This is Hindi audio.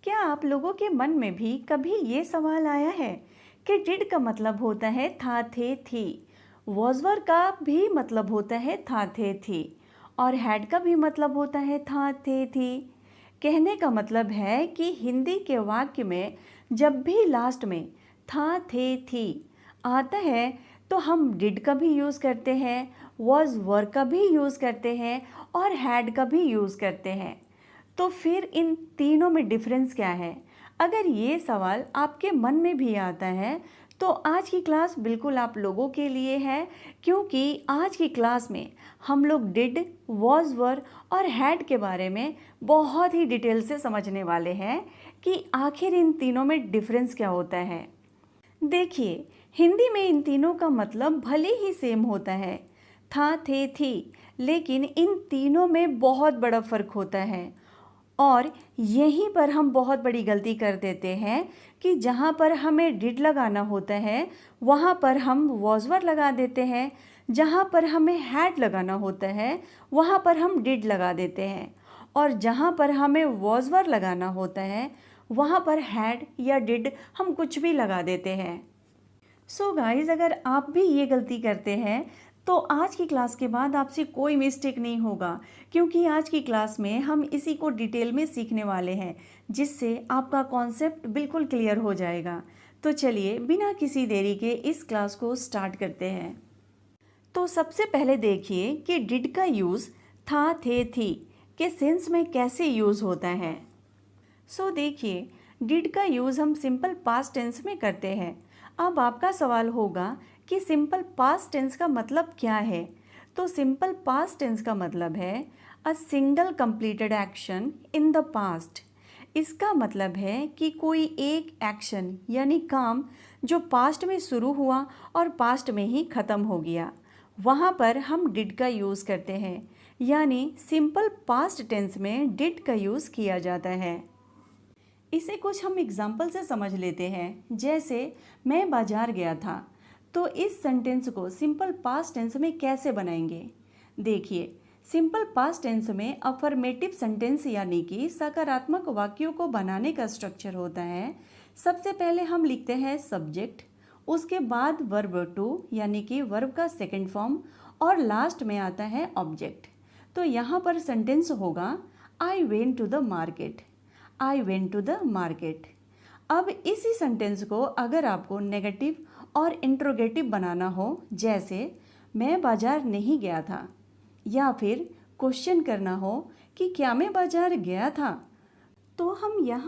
क्या आप लोगों के मन में भी कभी ये सवाल आया है कि डिड का मतलब होता है था थे थी, वॉज वर का भी मतलब होता है था थे थी और हैड का भी मतलब होता है था थे थी। कहने का मतलब है कि हिंदी के वाक्य में जब भी लास्ट में था थे थी आता है तो हम डिड का भी यूज़ करते हैं, वॉज वर का भी यूज़ करते हैं और हैड का भी यूज़ करते हैं। तो फिर इन तीनों में डिफरेंस क्या है? अगर ये सवाल आपके मन में भी आता है तो आज की क्लास बिल्कुल आप लोगों के लिए है, क्योंकि आज की क्लास में हम लोग डिड, वॉज, वर और हैड के बारे में बहुत ही डिटेल से समझने वाले हैं कि आखिर इन तीनों में डिफरेंस क्या होता है। देखिए, हिंदी में इन तीनों का मतलब भले ही सेम होता है, था थे थी, लेकिन इन तीनों में बहुत बड़ा फ़र्क होता है और यहीं पर हम बहुत बड़ी गलती कर देते हैं कि जहाँ पर हमें डिड लगाना होता है वहाँ पर हम वॉज वर लगा देते हैं, जहाँ पर हमें हैड लगाना होता है वहाँ पर हम डिड लगा देते हैं और जहाँ पर हमें वॉज वर लगाना होता है वहाँ पर हैड या डिड हम कुछ भी लगा देते हैं। सो गाइज़, अगर आप भी ये गलती करते हैं तो आज की क्लास के बाद आपसे कोई मिस्टेक नहीं होगा, क्योंकि आज की क्लास में हम इसी को डिटेल में सीखने वाले हैं, जिससे आपका कॉन्सेप्ट बिल्कुल क्लियर हो जाएगा। तो चलिए बिना किसी देरी के इस क्लास को स्टार्ट करते हैं। तो सबसे पहले देखिए कि डिड का यूज़ था थे थी के सेंस में कैसे यूज़ होता है। सो देखिए, डिड का यूज़ हम सिंपल पास्ट टेंस में करते हैं। अब आपका सवाल होगा कि सिंपल पास्ट टेंस का मतलब क्या है? तो सिंपल पास्ट टेंस का मतलब है a single completed action in the past. इसका मतलब है कि कोई एक एक्शन यानी काम जो पास्ट में शुरू हुआ और पास्ट में ही ख़त्म हो गया, वहाँ पर हम डिड का यूज़ करते हैं, यानी सिंपल पास्ट टेंस में डिड का यूज़ किया जाता है। इसे कुछ हम एग्जाम्पल से समझ लेते हैं। जैसे मैं बाजार गया था, तो इस सेंटेंस को सिंपल पास्ट टेंस में कैसे बनाएंगे? देखिए, सिंपल पास्ट टेंस में अफर्मेटिव सेंटेंस यानी कि सकारात्मक वाक्यों को बनाने का स्ट्रक्चर होता है। सबसे पहले हम लिखते हैं सब्जेक्ट, उसके बाद वर्ब टू यानी कि वर्ब का सेकेंड फॉर्म और लास्ट में आता है ऑब्जेक्ट। तो यहाँ पर सेंटेंस होगा I went to the market. I went to the market. अब इसी सेंटेंस को अगर आपको नेगेटिव और इंट्रोगेटिव बनाना हो, जैसे मैं बाजार नहीं गया था, या फिर क्वेश्चन करना हो कि क्या मैं बाजार गया था, तो हम यहाँ